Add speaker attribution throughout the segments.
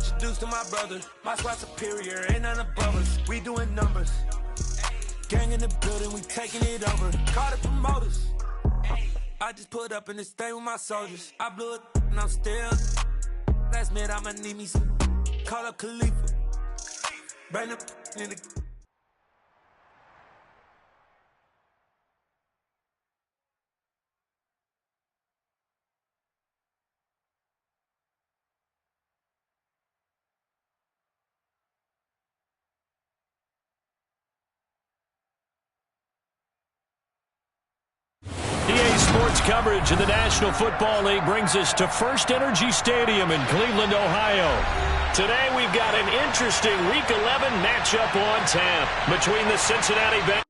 Speaker 1: introduced to my brother. My squad superior, ain't none above us. We doing numbers. Gang in the building, we taking it over. Call the promoters. I just put up in this thing with my soldiers. I blew it and I'm still. Last minute I'ma need me some. Call up Khalifa. Bring up in the.
Speaker 2: Sports coverage in the National Football League brings us to First Energy Stadium in Cleveland, Ohio. Today we've got an interesting Week 11 matchup on tap between the Cincinnati Bengals.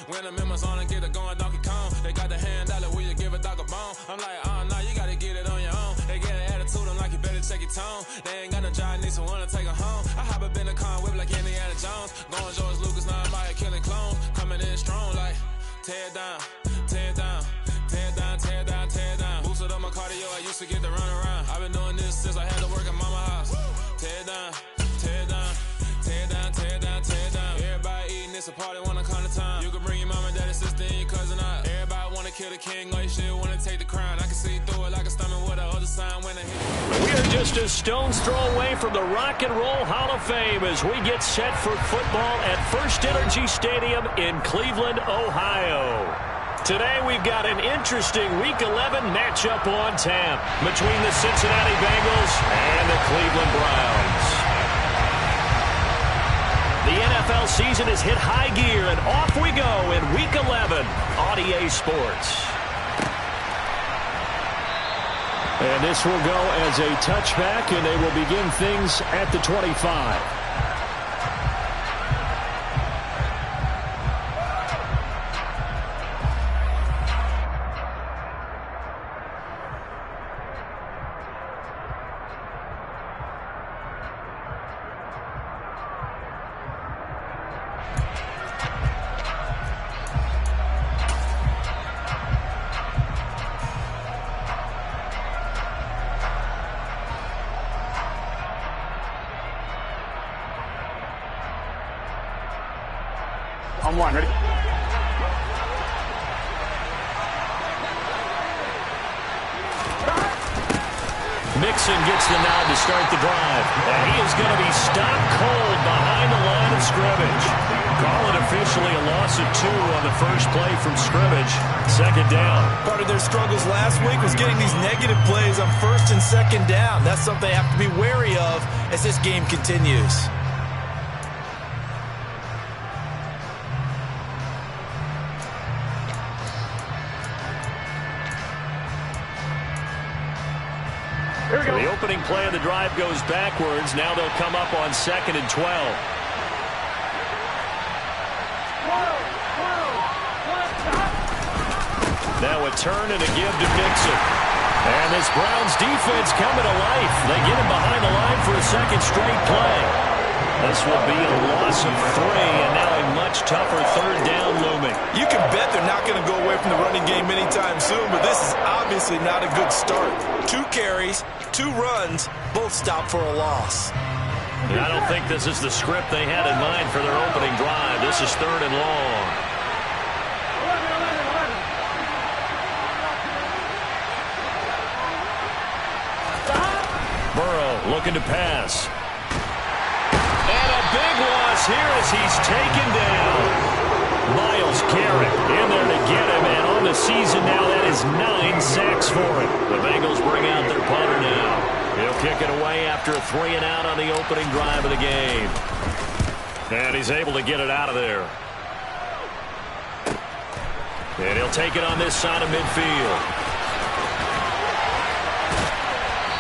Speaker 3: When the members on and get it going Donkey Kong, they got the hand dollar, will you give a dog a bone? I'm like, oh no, you gotta get it on your own. They get an attitude, I'm like, you better check your tone. They ain't got no job, need someone to take her home. I hop up in the car, whip like Indiana Jones. Going George Lucas, now I'm out here killing clones. Coming in strong like, tear down, tear down, tear down, tear down, tear down. Boosted up my cardio, I used to get to run around. I've been doing this since I had to work at mama house. Tear down, tear down, tear down, tear down, tear down. Everybody eating, it's a party, wanna come to time. You can bring your mama, daddy, sister, and your cousin out. Everybody wanna kill the king, or you shit wanna take the crown. I can see through it like a stomach with a other sign when I hit.
Speaker 2: We are just a stone's throw away from the Rock and Roll Hall of Fame as we get set for football at First Energy Stadium in Cleveland, Ohio. Today we've got an interesting Week 11 matchup on tap between the Cincinnati Bengals and the Cleveland Browns. The NFL season has hit high gear, and off we go in Week 11 on EA Sports. And this will go as a touchback, and they will begin things at the 25.
Speaker 4: On one, ready?
Speaker 2: Mixon gets the nod to start the drive. And he is going to be stopped cold behind the line of scrimmage. Call it officially a loss of 2 on the first play from scrimmage. Second down.
Speaker 5: Part of their struggles last week was getting these negative plays on first and second down. That's something they have to be wary of as this game continues.
Speaker 2: The opening play of the drive goes backwards. Now they'll come up on 2nd and 12. Now a turn and a give to Mixon. And this Browns defense coming to life. They get him behind the line for a second straight play. This will be a loss of 3, and now a much tougher third down looming.
Speaker 5: You can bet they're not going to go away from the running game anytime soon, but this is obviously not a good start. 2 carries, 2 runs, both stopped for a loss.
Speaker 2: I don't think this is the script they had in mind for their opening drive. This is 3rd and long. Burrow looking to pass. And a big loss here as he's taken down. Myles Garrett in there to get him, and on the season now, that is 9 sacks for him. The Bengals bring out their punter now. He'll kick it away after a 3 and out on the opening drive of the game. And he's able to get it out of there. And he'll take it on this side of midfield.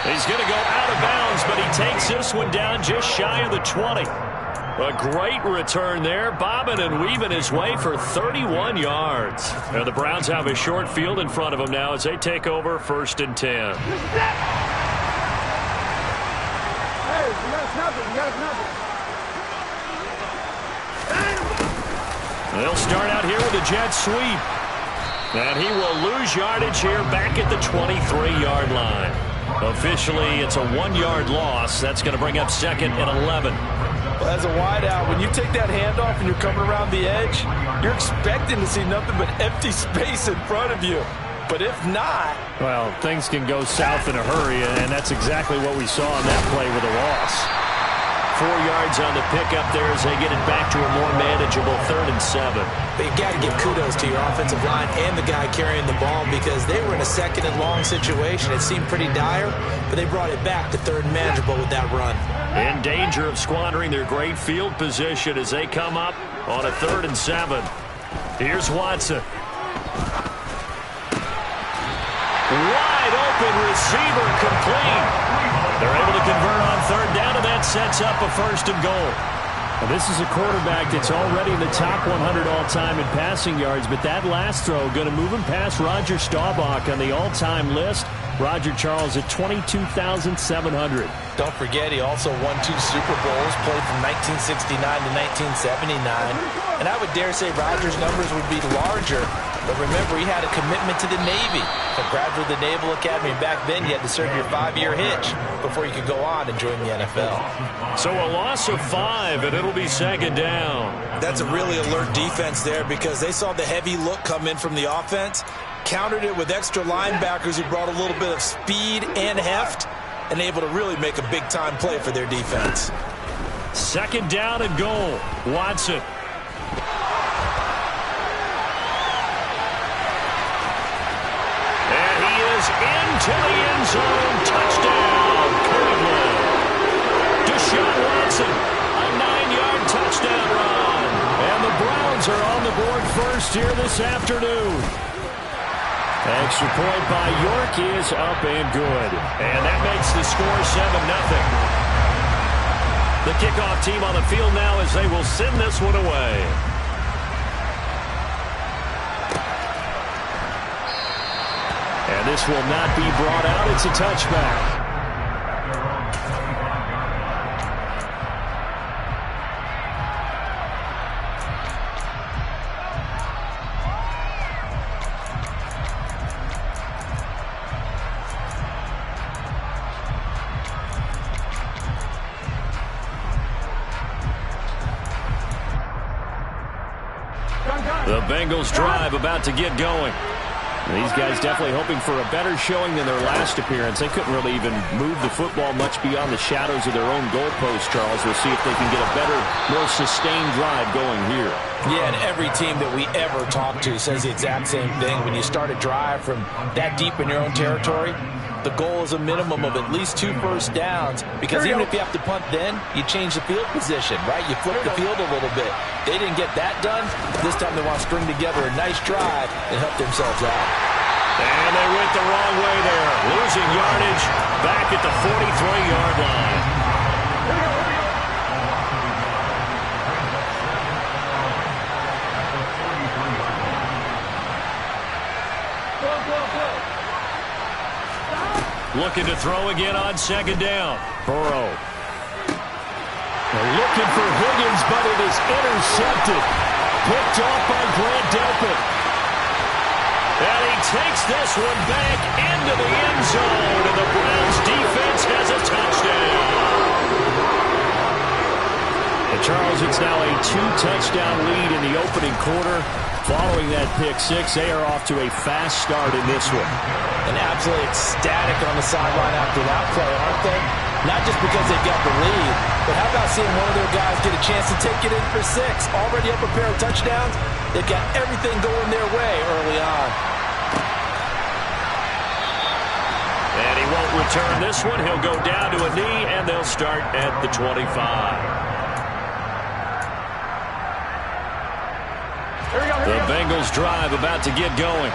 Speaker 2: He's going to go out of bounds, but he takes this one down just shy of the 20. A great return there, bobbing and weaving his way for 31 yards. And the Browns have a short field in front of them now as they take over 1st and 10.
Speaker 4: Hey, you got nothing. You got nothing.
Speaker 2: They'll start out here with a jet sweep. And he will lose yardage here back at the 23-yard line. Officially, it's a 1-yard loss. That's going to bring up 2nd and 11.
Speaker 5: Well, as a wideout, when you take that handoff and you're coming around the edge, you're expecting to see nothing but empty space in front of you. But if not...
Speaker 2: Well, things can go south in a hurry, and that's exactly what we saw on that play with a loss. 4 yards on the pickup there as they get it back to a more manageable 3rd and 7.
Speaker 6: But you got to give kudos to your offensive line and the guy carrying the ball because they were in a 2nd and long situation. It seemed pretty dire, but they brought it back to 3rd and manageable with that run.
Speaker 2: In danger of squandering their great field position as they come up on a 3rd and 7. Here's Watson. Wide open receiver complete. They're able to convert on 3rd down, and that sets up a 1st and goal. Well, this is a quarterback that's already in the top 100 all-time in passing yards, but that last throw going to move him past Roger Staubach on the all-time list. Roger Charles at 22,700.
Speaker 6: Don't forget, he also won 2 Super Bowls, played from 1969 to 1979. And I would dare say Roger's numbers would be larger, but remember, he had a commitment to the Navy. So graduate the Naval Academy, and back then you had to serve your 5-year hitch before you could go on and join the NFL.
Speaker 2: So a loss of 5, and it'll be 2nd down.
Speaker 6: That's a really alert defense there because they saw the heavy look come in from the offense, countered it with extra linebackers who brought a little bit of speed and heft, and able to really make a big-time play for their defense.
Speaker 2: 2nd down and goal. Watson. And he is into the end zone. Touchdown, Cleveland. Deshaun Watson, a 9-yard touchdown run. And the Browns are on the board first here this afternoon. Extra point by York is up and good. And that makes the score 7-0. The kickoff team on the field now as they will send this one away. And this will not be brought out. It's a touchback. The Bengals drive about to get going. These guys definitely hoping for a better showing than their last appearance. They couldn't really even move the football much beyond the shadows of their own goalpost, Charles. We'll see if they can get a better, more sustained drive going here.
Speaker 6: Yeah, and every team that we ever talk to says the exact same thing. When you start a drive from that deep in your own territory, the goal is a minimum of at least 2 first downs, because even if you have to punt then, you change the field position, right? You flip the field a little bit. They didn't get that done. This time they want to string together a nice drive and help themselves out.
Speaker 2: And they went the wrong way there. Losing yardage back at the 43-yard line. Looking to throw again on 2nd down. Burrow. They're looking for Higgins, but it is intercepted. Picked off by Grant Delpit. And he takes this one back into the end zone, and the Browns defense has a touchdown. And Charles, it's now a 2-touchdown lead in the opening quarter. Following that pick six, they are off to a fast start in this one.
Speaker 6: And absolutely ecstatic on the sideline after that play, aren't they? Not just because they've got the lead, but how about seeing one of their guys get a chance to take it in for 6? Already up a pair of touchdowns. They've got everything going their way early on.
Speaker 2: And he won't return this one. He'll go down to a knee, and they'll start at the 25. The Bengals drive about to get going.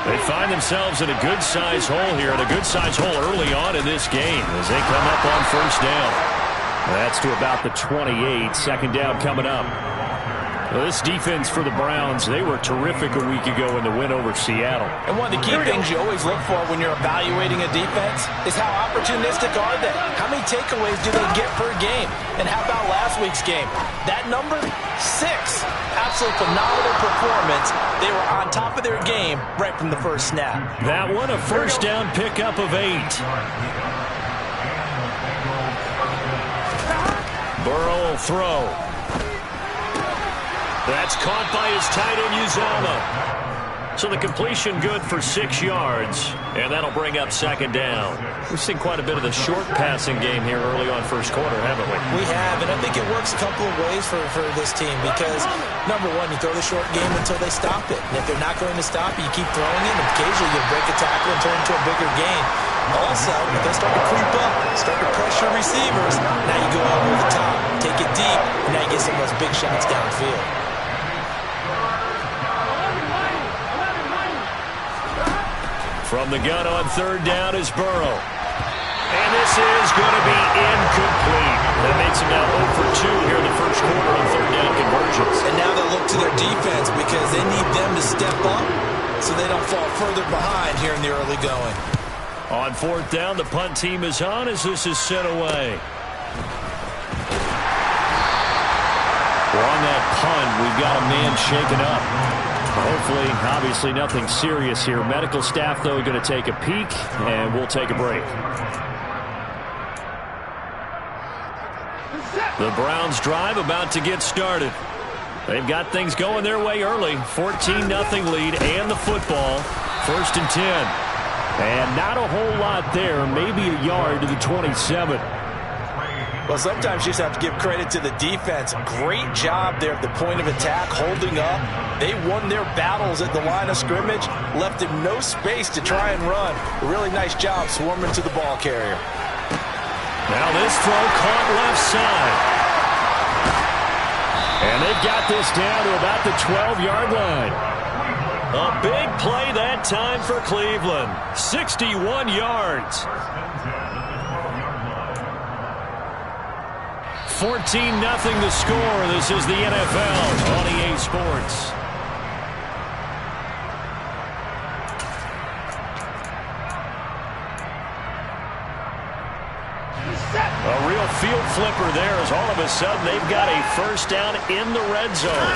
Speaker 2: They find themselves in a good-sized hole here, and a good-sized hole early on in this game as they come up on 1st down. That's to about the 28. Second down coming up. Well, this defense for the Browns, they were terrific a week ago in the win over Seattle.
Speaker 6: And one of the key things you always look for when you're evaluating a defense is how opportunistic are they? How many takeaways do they get per game? And how about last week's game? That number, 6. Absolute phenomenal performance. They were on top of their game right from the first snap.
Speaker 2: That one, a first down pickup of 8. Burrow will throw. That's caught by his tight end, Uzomah. So the completion good for 6 yards, and that'll bring up second down. We've seen quite a bit of the short passing game here early on first quarter, haven't we?
Speaker 6: We have, and I think it works a couple of ways for this team because, number one, you throw the short game until they stop it. And if they're not going to stop it, you keep throwing it, and occasionally you'll break a tackle and turn into a bigger gain. Also, if they start to creep up, start to pressure receivers, now you go over the top, take it deep, and now you get some of those big shots downfield.
Speaker 2: From the gun on third down is Burrow. And this is going to be incomplete. That makes him now 0 for 2 here in the first quarter on third down conversions.
Speaker 6: And now they'll look to their defense because they need them to step up so they don't fall further behind here in the early going.
Speaker 2: On fourth down, the punt team is on as this is sent away. Well, on that punt, we've got a man shaken up. Hopefully, obviously, nothing serious here. Medical staff, though, going to take a peek, and we'll take a break. The Browns drive about to get started. They've got things going their way early. 14-0 lead and the football. First and 10. And not a whole lot there. Maybe a yard to the 27.
Speaker 6: Well, sometimes you just have to give credit to the defense. Great job there at the point of attack, holding up. They won their battles at the line of scrimmage, left him no space to try and run. A really nice job swarming to the ball carrier.
Speaker 2: Now this throw caught left side. And they've got this down to about the 12-yard line. A big play that time for Cleveland. 61 yards. 14-0 the score. This is the NFL on EA Sports. A real field flipper there as all of a sudden they've got a first down in the red zone.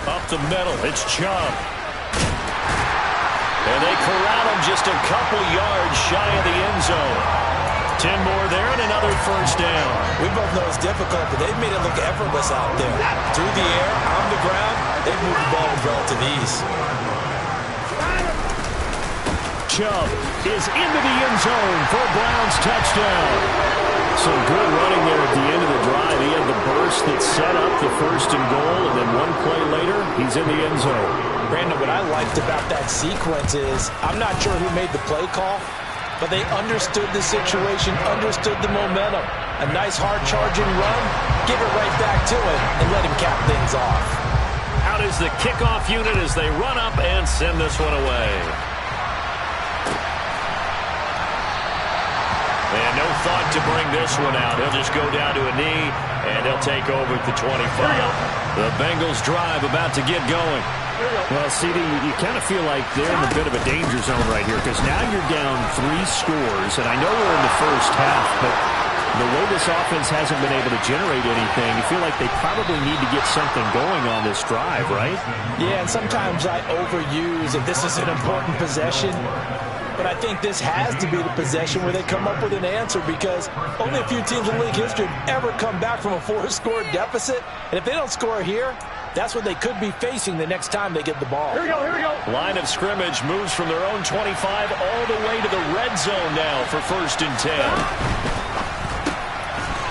Speaker 2: Up the middle, it's Chubb. And they corral him just a couple yards shy of the end zone. 10 more there and another first down.
Speaker 6: We both know it's difficult, but they've made it look effortless out there. Through the air, on the ground, they've moved the ball with relative ease.
Speaker 2: Chubb is into the end zone for a Browns touchdown. Some good running there at the end of the drive. He had the burst that set up the first and goal, and then one play later, he's in the end zone.
Speaker 6: Brandon, what I liked about that sequence is I'm not sure who made the play call, but they understood the situation, understood the momentum. A nice hard-charging run, give it right back to him, and let him cap things off.
Speaker 2: Out is the kickoff unit as they run up and send this one away. And no thought to bring this one out. He'll just go down to a knee, and he'll take over at the 25. The Bengals drive about to get going.
Speaker 7: Well, CD, you kind of feel like they're in a bit of a danger zone right here because now you're down 3 scores, and I know we're in the first half, but the way this offense hasn't been able to generate anything, you feel like they probably need to get something going on this drive, right?
Speaker 6: Yeah, and sometimes I overuse if this is an important possession. But I think this has to be the possession where they come up with an answer because only a few teams in league history have ever come back from a 4-score deficit. And if they don't score here, that's what they could be facing the next time they get the ball.
Speaker 4: Here we go, here we go.
Speaker 2: Line of scrimmage moves from their own 25 all the way to the red zone now for first and 10.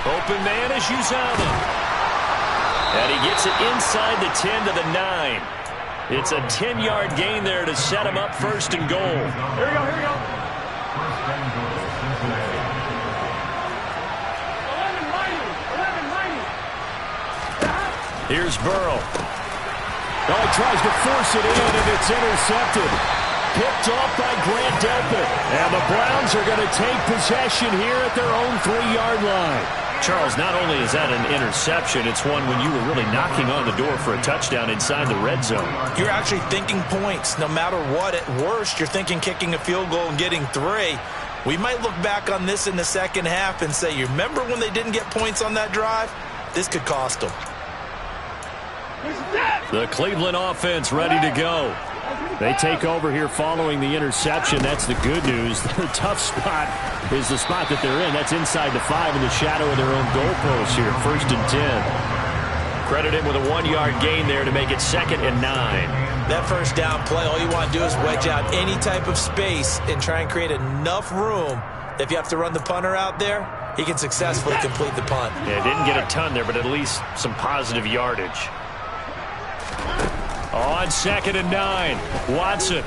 Speaker 2: Open man is Uzomah. And he gets it inside the 10 to the 9. It's a 10-yard gain there to set him up first and goal.
Speaker 4: Here we go, here we go. 11-90.
Speaker 2: Here's Burrow. Oh, he tries to force it in, and it's intercepted.
Speaker 7: picked off by Grant Delpit. And the Browns are going to take possession here at their own 3-yard line.
Speaker 2: Charles, not only is that an interception, it's one when you were really knocking on the door for a touchdown inside the red zone.
Speaker 6: You're actually thinking points no matter what. At worst, you're thinking kicking a field goal and getting 3. We might look back on this in the second half and say, you remember when they didn't get points on that drive? This could cost them.
Speaker 2: The Cleveland offense ready to go.
Speaker 7: They take over here following the interception. That's the good news. The tough spot is the spot that they're in. That's inside the 5 in the shadow of their own goalpost here. 1st and 10.
Speaker 2: Credit him with a 1-yard gain there to make it 2nd and 9.
Speaker 6: That first down play, all you want to do is wedge out any type of space and try and create enough room. If you have to run the punter out there, he can successfully complete the punt.
Speaker 2: Yeah, didn't get a ton there, but at least some positive yardage.
Speaker 7: On 2nd and 9, Watson.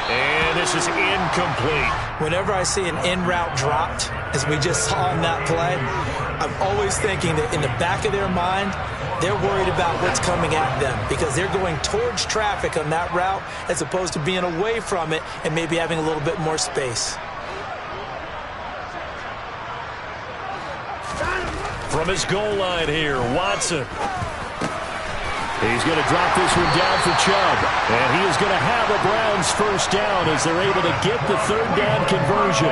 Speaker 2: And this is incomplete.
Speaker 6: Whenever I see an in-route dropped, as we just saw in that play, I'm always thinking that in the back of their mind, they're worried about what's coming at them because they're going towards traffic on that route as opposed to being away from it and maybe having a little bit more space.
Speaker 2: From his goal line here, Watson.
Speaker 7: He's going to drop this one down for Chubb. And he is going to have a Browns first down as they're able to get the 3rd down conversion.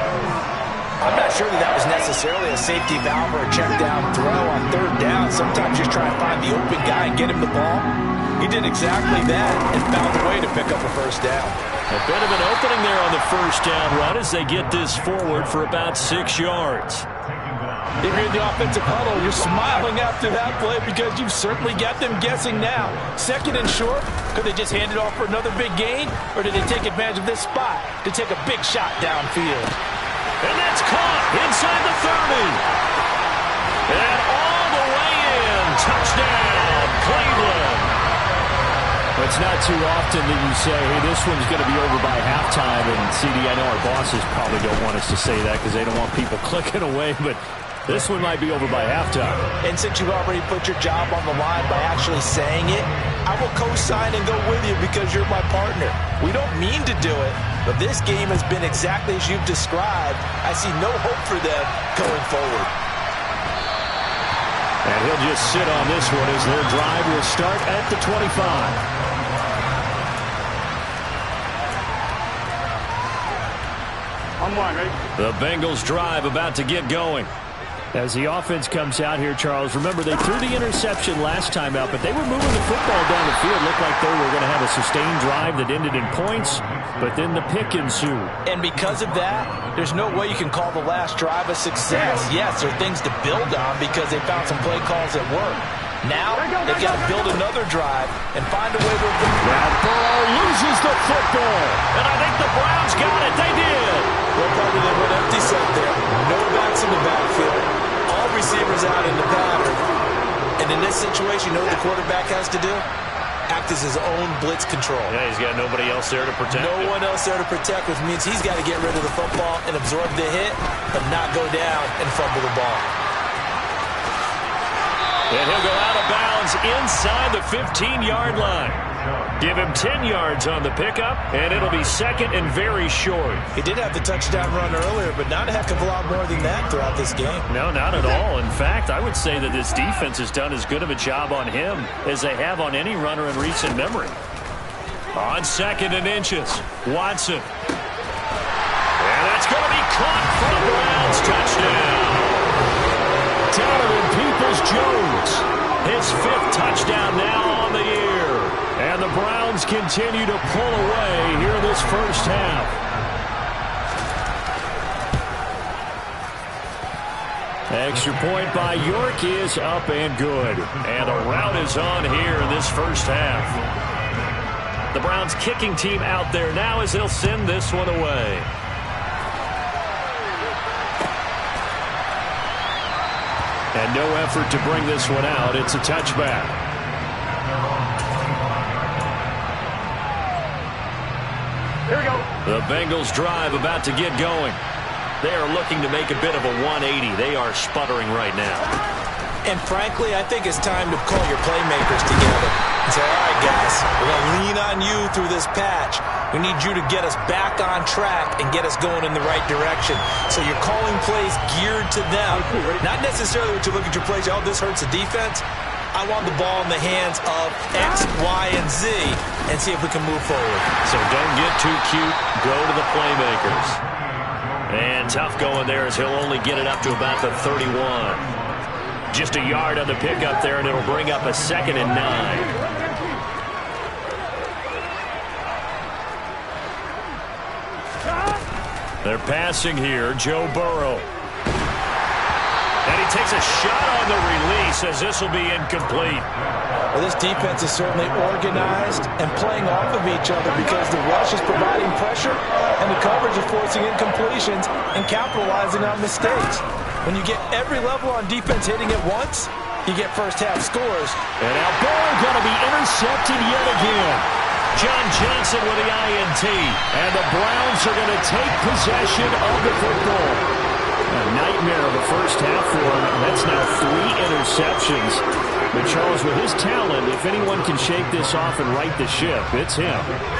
Speaker 6: I'm not sure that was necessarily a safety valve or a check down throw on 3rd down. Sometimes you try and find the open guy and get him the ball. He did exactly that and found a way to pick up a first down.
Speaker 2: A bit of an opening there on the first down run as they get this forward for about 6 yards.
Speaker 6: If you're in the offensive huddle, you're smiling after that play because you've certainly got them guessing now. 2nd and short, could they just hand it off for another big gain? Or did they take advantage of this spot to take a big shot downfield?
Speaker 2: And that's caught inside the 30. And all the way in. Touchdown, Cleveland.
Speaker 7: It's not too often that you say, hey, this one's going to be over by halftime. And, CD, I know our bosses probably don't want us to say that because they don't want people clicking away. But this one might be over by halftime.
Speaker 6: And since you've already put your job on the line by actually saying it, I will co-sign and go with you because you're my partner. We don't mean to do it, but this game has been exactly as you've described. I see no hope for them going forward.
Speaker 7: And he'll just sit on this one as their drive will start at the 25.
Speaker 2: The Bengals drive about to get going.
Speaker 7: As the offense comes out here, Charles, remember they threw the interception last time out, but they were moving the football down the field. Looked like they were going to have a sustained drive that ended in points, but then the pick ensued.
Speaker 6: And because of that, there's no way you can call the last drive a success. Yes, there are things to build on because they found some play calls that work. Now, they've got to build another drive and find a way to...
Speaker 7: That ball loses the football.
Speaker 2: And I think the Browns got it. They did.
Speaker 6: Well, probably they went empty set there. No backs in the backfield. All receivers out in the pattern. And in this situation, you know what the quarterback has to do? Act as his own blitz control.
Speaker 2: Yeah, he's got nobody else there to protect him.
Speaker 6: No one else there to protect, which means he's got to get rid of the football and absorb the hit, but not go down and fumble the ball.
Speaker 2: And he'll go out of bounds inside the 15-yard line. Give him 10 yards on the pickup, and it'll be 2nd and very short.
Speaker 6: He did have the touchdown run earlier, but not a heck of a lot more than that throughout this game.
Speaker 2: No, not at all. In fact, I would say that this defense has done as good of a job on him as they have on any runner in recent memory. On 2nd and inches, Watson. And that's going to be caught for the Browns. Touchdown.
Speaker 7: Donovan Peoples-Jones.
Speaker 2: His 5th touchdown now on the year.
Speaker 7: And the Browns continue to pull away here in this first half. Extra point by York is up and good.
Speaker 2: And a rout is on here in this first half. The Browns kicking team out there now as they'll send this one away.
Speaker 7: And no effort to bring this one out. It's a touchback.
Speaker 4: Here we go.
Speaker 2: The Bengals drive about to get going. They are looking to make a bit of a 180. They are sputtering right now.
Speaker 6: And frankly, I think it's time to call your playmakers together and say, all right, guys, we're going to lean on you through this patch. We need you to get us back on track and get us going in the right direction. So you're calling plays geared to them. Not necessarily what you look at your plays, oh, this hurts the defense. I want the ball in the hands of X, Y, and Z and see if we can move forward.
Speaker 2: So don't get too cute. Go to the playmakers. And tough going there as he'll only get it up to about the 31. Just a yard on the pickup there, and it'll bring up a 2nd and 9. They're passing here, Joe Burrow. And he takes a shot on the release as this will be incomplete.
Speaker 6: Well, this defense is certainly organized and playing off of each other because the rush is providing pressure and the coverage is forcing incompletions and capitalizing on mistakes. When you get every level on defense hitting at once, you get first-half scores.
Speaker 2: And now Burrow going to be intercepted yet again. John Johnson with the INT. And the Browns are going to take possession of the football. A nightmare of a first half for him. That's now 3 interceptions. But Charles, with his talent, if anyone can shake this off and right the ship, it's him.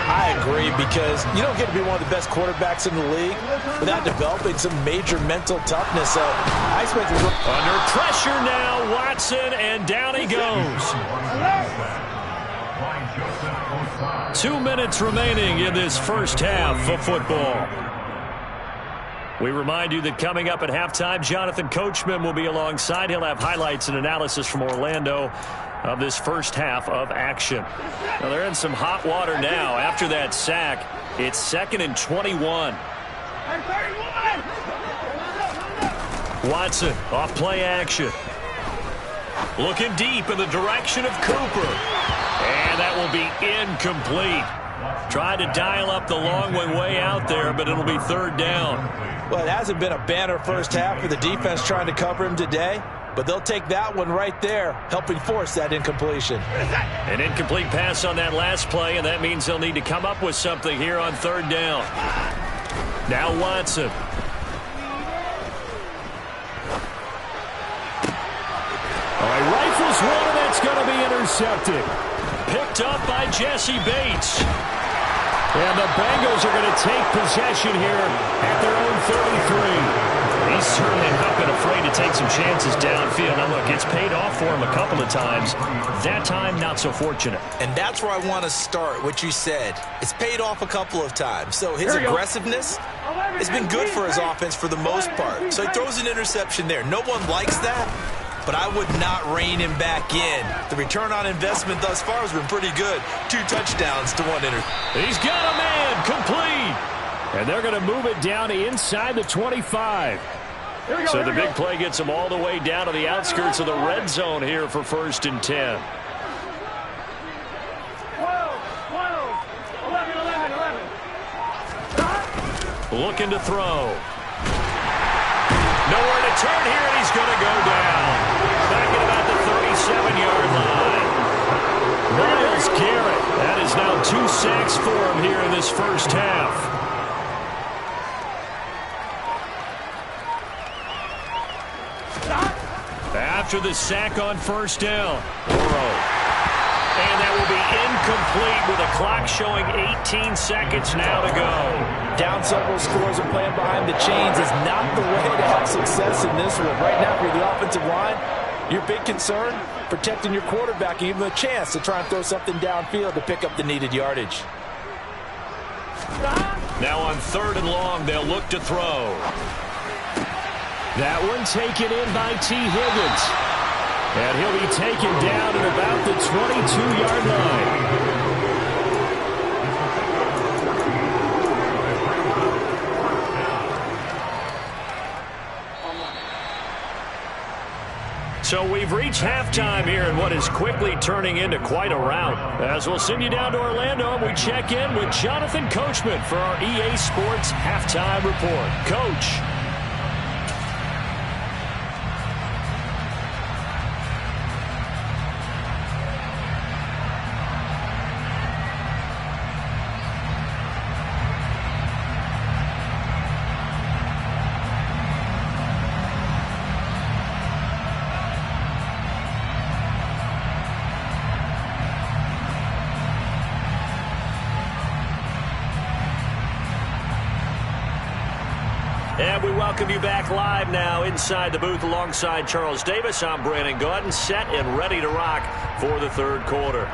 Speaker 6: I agree, because you don't get to be one of the best quarterbacks in the league without developing some major mental toughness. So I expect
Speaker 2: under pressure now, Watson, and down he goes. 2 minutes remaining in this first half of football. We remind you that coming up at halftime, Jonathan Coachman will be alongside. He'll have highlights and analysis from Orlando of this first half of action. Now they're in some hot water now. After that sack, it's 2nd and 21. Watson off play action. Looking deep in the direction of Cooper. And that will be incomplete. Tried to dial up the long one way out there, but it'll be 3rd down.
Speaker 6: Well, it hasn't been a banner first half for the defense trying to cover him today, but they'll take that one right there, helping force that incompletion.
Speaker 2: An incomplete pass on that last play, and that means they'll need to come up with something here on 3rd down. Now Watson. All right, rifles one, and that's going to be intercepted. Picked up by Jesse Bates. And the Bengals are going to take possession here at their own 33. He's certainly not been afraid to take some chances downfield. Now, look, it's paid off for him a couple of times. That time, not so fortunate.
Speaker 6: And that's where I want to start, what you said. It's paid off a couple of times. So his aggressiveness has been good for his offense for the most part. So he throws an interception there. No one likes that, but I would not rein him back in. The return on investment thus far has been pretty good. 2 touchdowns to 1 interception.
Speaker 2: He's got a man, complete. And they're going to move it down to inside the 25. So the big play gets them all the way down to the outskirts of the red zone here for 1st and 10. 11. Looking to throw. Nowhere to turn here, and he's going to go down. Back at about the 37-yard line. Myles Garrett. That is now 2 sacks for him here in this first half. After the sack on 1st down. Burrow. And that will be incomplete with a clock showing 18 seconds now to go.
Speaker 6: Down several scores and playing behind the chains is not the way to have success in this one. Right now, for the offensive line, your big concern, protecting your quarterback and give him a chance to try and throw something downfield to pick up the needed yardage.
Speaker 2: Now on 3rd and long, they'll look to throw. That one taken in by T. Higgins. And he'll be taken down at about the 22-yard line. So we've reached halftime here in what is quickly turning into quite a rout. As we'll send you down to Orlando, and we check in with Jonathan Coachman for our EA Sports Halftime Report. Coach. And we welcome you back live now inside the booth alongside Charles Davis. I'm Brandon Gaudin, set and ready to rock for the third quarter.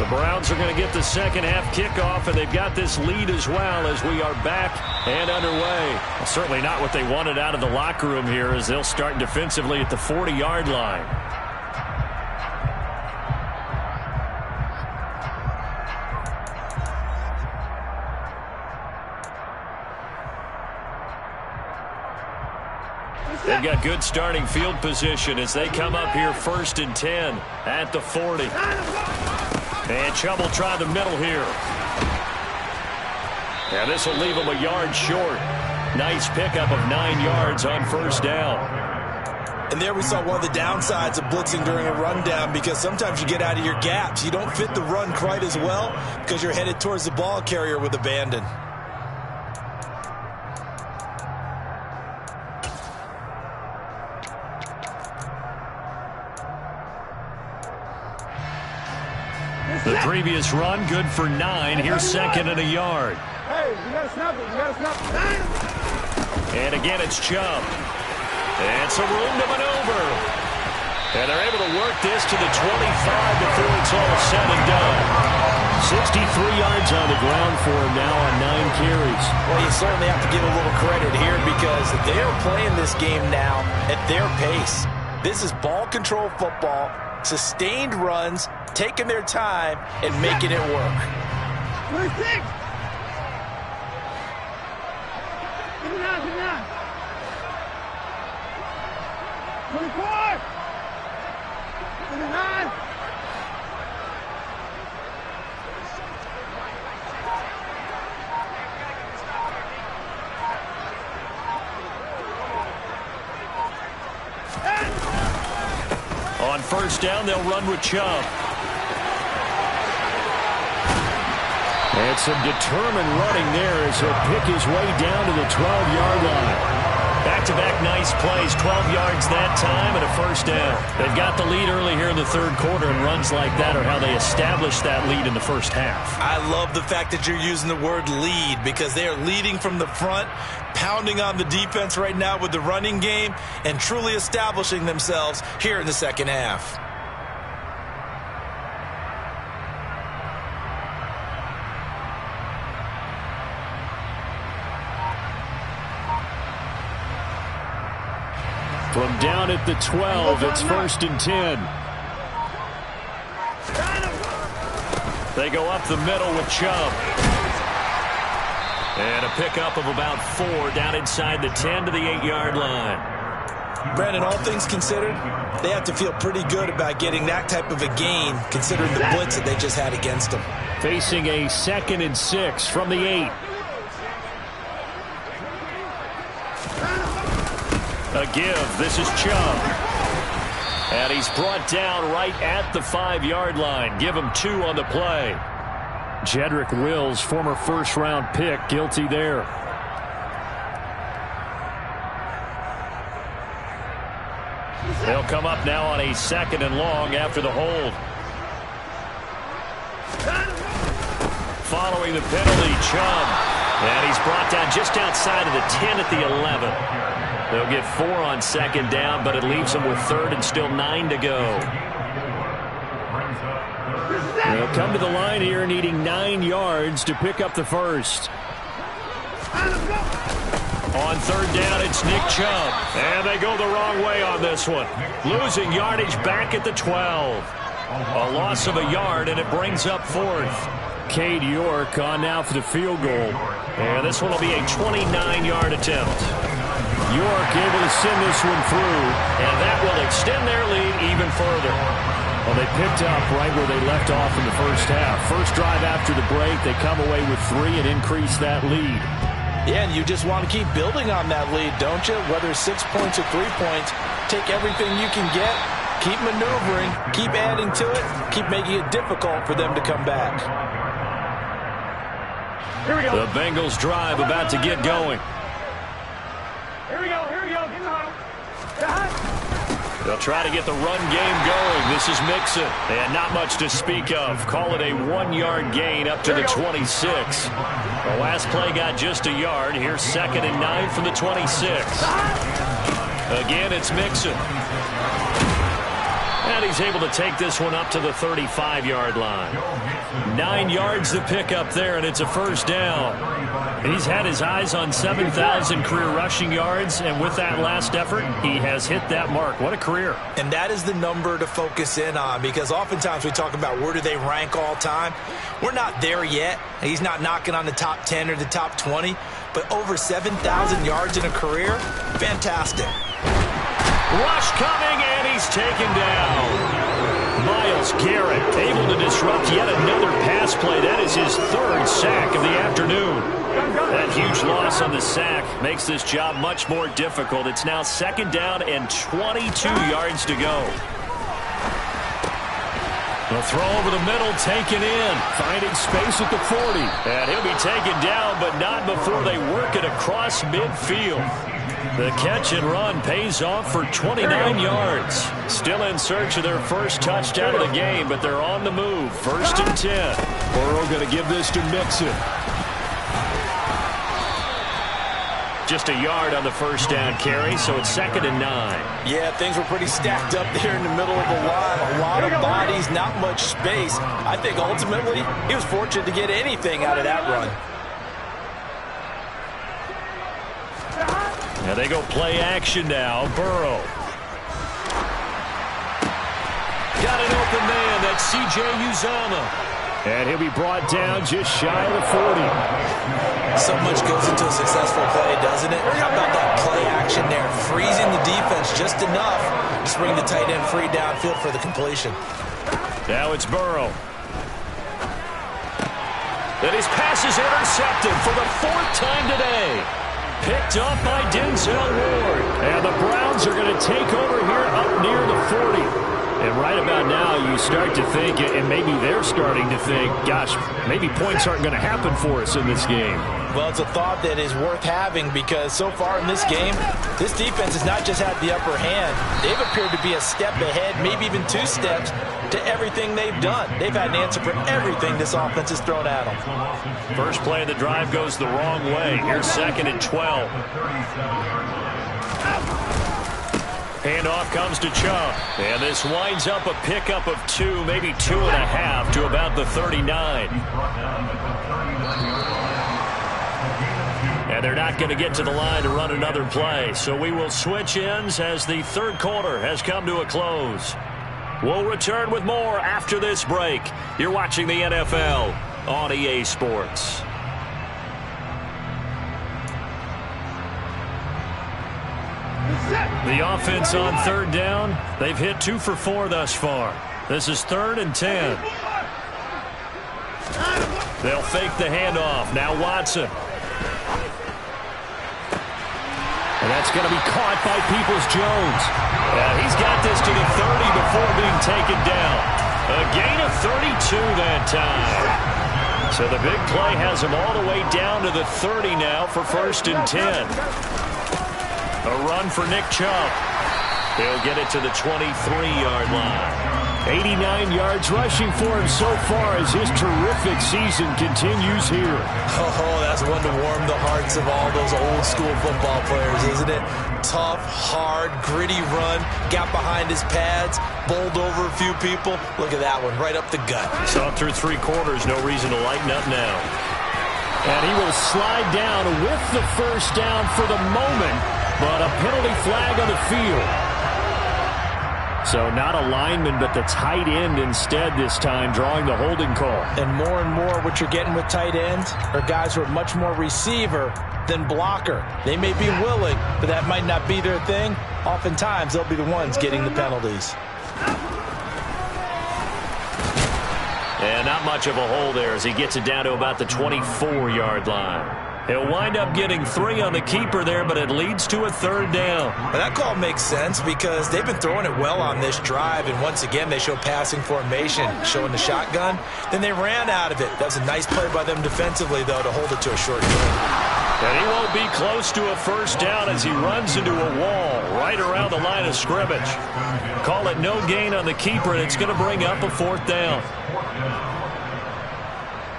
Speaker 2: Browns are going to get the second half kickoff, and they've got this lead as well as we are back and underway. Well, certainly not what they wanted out of the locker room here as they'll start defensively at the 40-yard line. They've got good starting field position as they come up here 1st and 10 at the 40. And Chubb will try the middle here. And this will leave him a yard short. Nice pickup of 9 yards on first down.
Speaker 5: And there we saw one of the downsides of blitzing during a rundown, because sometimes you get out of your gaps. You don't fit the run quite as well because you're headed towards the ball carrier with abandon.
Speaker 2: The previous run, good for 9. Here's 2nd and a yard.
Speaker 4: Hey, you gotta snap it. You gotta snap it.
Speaker 2: And again, it's Chubb. And some room to maneuver. And they're able to work this to the 25 before it's all said and done. 63 yards on the ground for him now on 9 carries.
Speaker 6: Well, you certainly have to give a little credit here because they are playing this game now at their pace. This is ball control football, sustained runs, taking their time and making it work.
Speaker 4: 26. 59. 24. 29.
Speaker 2: On first down, they'll run with Chubb. And some determined running there as he'll pick his way down to the 12-yard line. Back-to-back nice plays, 12 yards that time and a first down. They've got the lead early here in the third quarter, and runs like that are how they establish that lead in the first half.
Speaker 5: I love the fact that you're using the word lead, because they are leading from the front, pounding on the defense right now with the running game, and truly establishing themselves here in the second half.
Speaker 2: From down at the 12, it's 1st and 10. They go up the middle with Chubb. And a pickup of about 4 down inside the 10 to the 8-yard line.
Speaker 5: Brandon, all things considered, they have to feel pretty good about getting that type of a gain, considering the blitz that they just had against them.
Speaker 2: Facing a 2nd and 6 from the 8. A give. This is Chubb. And he's brought down right at the 5-yard line. Give him 2 on the play. Jedrick Wills, former first-round pick, guilty there. They'll come up now on a 2nd and long after the hold. Following the penalty, Chubb. And he's brought down just outside of the 10 at the 11. They'll get 4 on 2nd down, but it leaves them with 3rd and still 9 to go. They'll come to the line here needing 9 yards to pick up the first. On 3rd down, it's Nick Chubb. And they go the wrong way on this one. Losing yardage back at the 12. A loss of a yard, and it brings up 4th. Cade York on now for the field goal. And this one will be a 29-yard attempt. York able to send this one through, and that will extend their lead even further. Well, they picked up right where they left off in the first half. First drive after the break, they come away with 3 and increase that lead.
Speaker 6: Yeah, and you just want to keep building on that lead, don't you? Whether it's 6 points or 3 points, take everything you can get, keep maneuvering, keep adding to it, keep making it difficult for them to come back.
Speaker 2: Here we go. The Bengals drive about to get going.
Speaker 4: Here we go. Get in the huddle.
Speaker 2: They'll try to get the run game going. This is Mixon. And not much to speak of. Call it a 1-yard gain up to the 26. The last play got just a yard. Here's 2nd and 9 from the 26. Again, it's Mixon. And he's able to take this one up to the 35-yard line. 9 yards to pick up there, and it's a first down. He's had his eyes on 7,000 career rushing yards, and with that last effort, he has hit that mark. What a career.
Speaker 5: And that is the number to focus in on, because oftentimes we talk about where do they rank all time. We're not there yet. He's not knocking on the top 10 or the top 20, but over 7,000 yards in a career, fantastic.
Speaker 2: Rush coming, and he's taken down. Myles Garrett able to disrupt yet another pass play. That is his 3rd sack of the afternoon. That huge loss on the sack makes this job much more difficult. It's now 2nd down and 22 yards to go. The throw over the middle, taken in. Finding space at the 40. And he'll be taken down, but not before they work it across midfield. The catch and run pays off for 29 yards. Still in search of their first touchdown of the game, but they're on the move. 1st and 10. Burrow going to give this to Mixon. Just a yard on the first down carry, so it's 2nd and 9.
Speaker 6: Yeah, things were pretty stacked up there in the middle of the line. A lot of bodies, not much space. I think ultimately he was fortunate to get anything out of that run.
Speaker 2: Now they go play action now. Burrow. Got an open man. That's C.J. Uzomah. And he'll be brought down just shy of the 40.
Speaker 5: So much goes into a successful play, doesn't it? How about that play action there? Freezing the defense just enough to bring the tight end free downfield for the completion.
Speaker 2: Now it's Burrow. And his pass is intercepted for the 4th time today. Picked up by Denzel Ward. And the Browns are going to take over here up near the 40. And right about now, you start to think, and maybe they're starting to think, gosh, maybe points aren't going to happen for us in this game.
Speaker 6: Well, it's a thought that is worth having, because so far in this game, this defense has not just had the upper hand. They've appeared to be a step ahead, maybe even 2 steps, to everything they've done. They've had an answer for everything this offense has thrown at them.
Speaker 2: First play of the drive goes the wrong way. Here's 2nd and 12. Handoff comes to Chubb. And this winds up a pickup of 2, maybe 2.5 to about the 39. And they're not going to get to the line to run another play. So we will switch ends as the 3rd quarter has come to a close. We'll return with more after this break. You're watching the NFL on EA Sports. The offense on 3rd down. They've hit 2 for 4 thus far. This is 3rd and 10. They'll fake the handoff. Now Watson. And that's going to be caught by Peoples-Jones. He's got this to the 30 before being taken down. A gain of 32 that time. So the big play has him all the way down to the 30 now for 1st and 10. A run for Nick Chubb. He'll get it to the 23-yard line. 89 yards rushing for him so far as his terrific season continues here.
Speaker 5: Oh, that's one to warm the hearts of all those old-school football players, isn't it? Tough, hard, gritty run. Got behind his pads, bowled over a few people. Look at that one, right up the gut.
Speaker 2: Saw through 3 quarters, no reason to lighten up now. And he will slide down with the first down for the moment, but a penalty flag on the field. So not a lineman, but the tight end instead this time, drawing the holding call.
Speaker 6: And more what you're getting with tight ends are guys who are much more receiver than blocker. They may be willing, but that might not be their thing. Oftentimes, they'll be the ones getting the penalties.
Speaker 2: And not much of a hole there as he gets it down to about the 24-yard line. He'll wind up getting 3 on the keeper there, but it leads to a 3rd down.
Speaker 5: Well, that call makes sense because they've been throwing it well on this drive, and once again they show passing formation, showing the shotgun. Then they ran out of it. That was a nice play by them defensively, though, to hold it to a short gain.
Speaker 2: And he won't be close to a 1st down as he runs into a wall right around the line of scrimmage. Call it no gain on the keeper, and it's going to bring up a 4th down.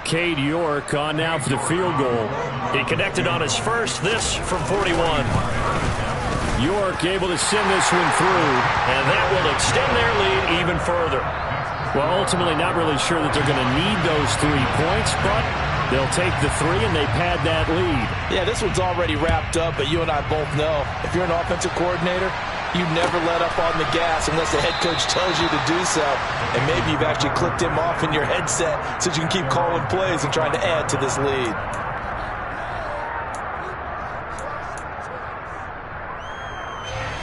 Speaker 2: Cade York on now for the field goal. He connected on his first, this from 41.
Speaker 7: York able to send this one through,
Speaker 2: and that will extend their lead even further.
Speaker 7: Well, ultimately not really sure that they're going to need those 3 points, but they'll take the 3 and they pad that lead.
Speaker 6: Yeah, this one's already wrapped up, but you and I both know if you're an offensive coordinator, you never let up on the gas unless the head coach tells you to do so. And maybe you've actually clicked him off in your headset so you can keep calling plays and trying to add to this lead.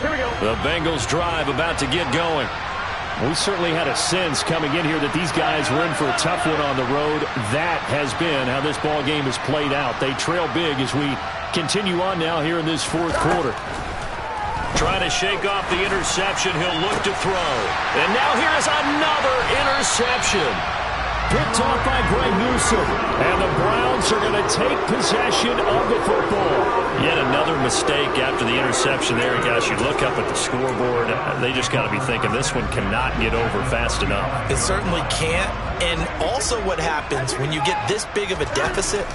Speaker 4: Here we go.
Speaker 2: The Bengals drive about to get going.
Speaker 7: We certainly had a sense coming in here that these guys were in for a tough one on the road. That has been how this ball game has played out. They trail big as we continue on now here in this 4th quarter.
Speaker 2: Trying to shake off the interception. He'll look to throw. And now here's another interception.
Speaker 7: Picked off by Greg Newsome. And the Browns are going to take possession of the football.
Speaker 2: Yet another mistake after the interception there. Guys, you look up at the scoreboard. They just got to be thinking this one cannot get over fast enough.
Speaker 5: It certainly can't. And also what happens when you get this big of a deficit,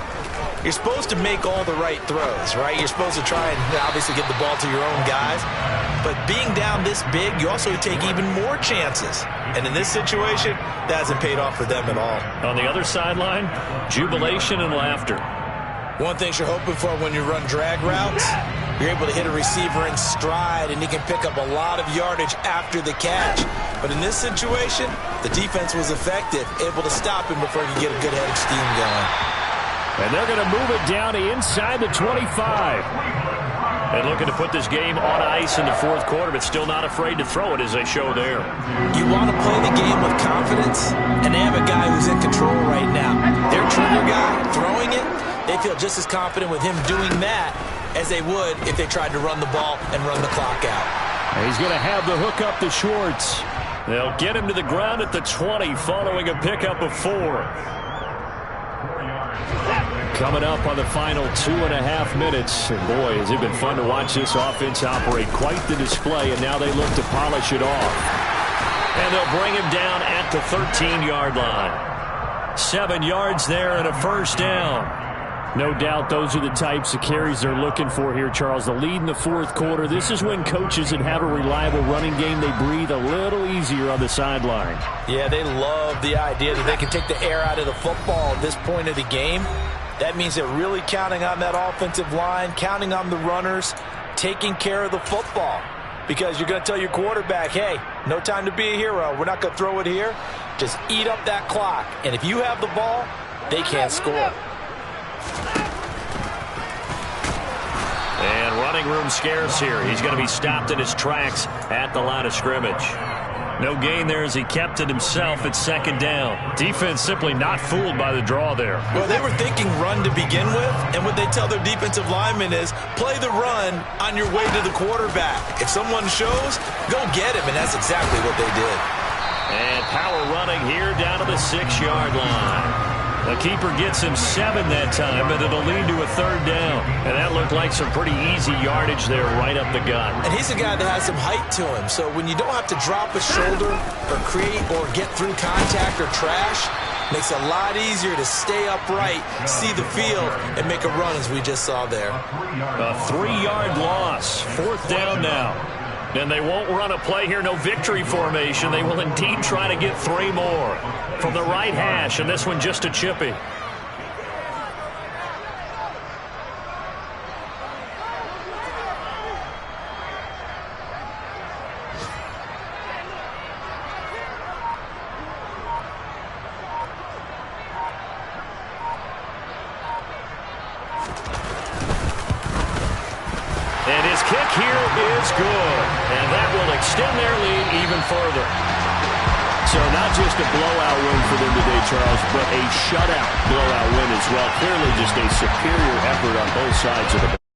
Speaker 5: you're supposed to make all the right throws, right? You're supposed to try and obviously get the ball to your own guys. But being down this big, you also take even more chances. And in this situation, that hasn't paid off for them at all.
Speaker 2: On the other sideline, jubilation and laughter.
Speaker 5: One thing you're hoping for when you run drag routes, you're able to hit a receiver in stride, and he can pick up a lot of yardage after the catch. But in this situation, the defense was effective, able to stop him before he could get a good head of steam going.
Speaker 7: And they're going to move it down inside the 25.
Speaker 2: And looking to put this game on ice in the 4th quarter, but still not afraid to throw it as they show there.
Speaker 5: You want to play the game with confidence, and they have a guy who's in control right now. Their trigger guy throwing it, they feel just as confident with him doing that as they would if they tried to run the ball and run the clock out.
Speaker 7: And he's going to have the hook up to Schwartz.
Speaker 2: They'll get him to the ground at the 20 following a pickup of 4.
Speaker 7: Coming up on the final 2.5 minutes. And boy, has it been fun to watch this offense operate. Quite the display, and now they look to polish it off.
Speaker 2: And they'll bring him down at the 13-yard line. 7 yards there and a 1st down.
Speaker 7: No doubt those are the types of carries they're looking for here, Charles. The lead in the 4th quarter. This is when coaches that have a reliable running game, they breathe a little easier on the sideline.
Speaker 6: Yeah, they love the idea that they can take the air out of the football at this point of the game. That means they're really counting on that offensive line, counting on the runners, taking care of the football. Because you're going to tell your quarterback, hey, no time to be a hero. We're not going to throw it here. Just eat up that clock. And if you have the ball, they can't score.
Speaker 2: And running room scarce here. He's going to be stopped in his tracks at the line of scrimmage. No gain there as he kept it himself at 2nd down. Defense simply not fooled by the draw there.
Speaker 5: Well, they were thinking run to begin with, and what they tell their defensive linemen is play the run on your way to the quarterback. If someone shows, go get him, and that's exactly what they did.
Speaker 2: And power running here down to the 6-yard line. The keeper gets him 7 that time, but it'll lead to a 3rd down. And that looked like some pretty easy yardage there right up the gut.
Speaker 5: And he's a guy that has some height to him, so when you don't have to drop a shoulder or create or get through contact or trash, makes it a lot easier to stay upright, see the field, and make a run as we just saw there.
Speaker 2: A 3-yard loss. 4th down now. And they won't run a play here, no victory formation. They will indeed try to get 3 more from the right hash, and this one just a chippy. And his kick here is good. And that will extend their lead even further.
Speaker 7: So not just a blowout win for them today, Charles, but a shutout blowout win as well. Clearly just a superior effort on both sides of the ball.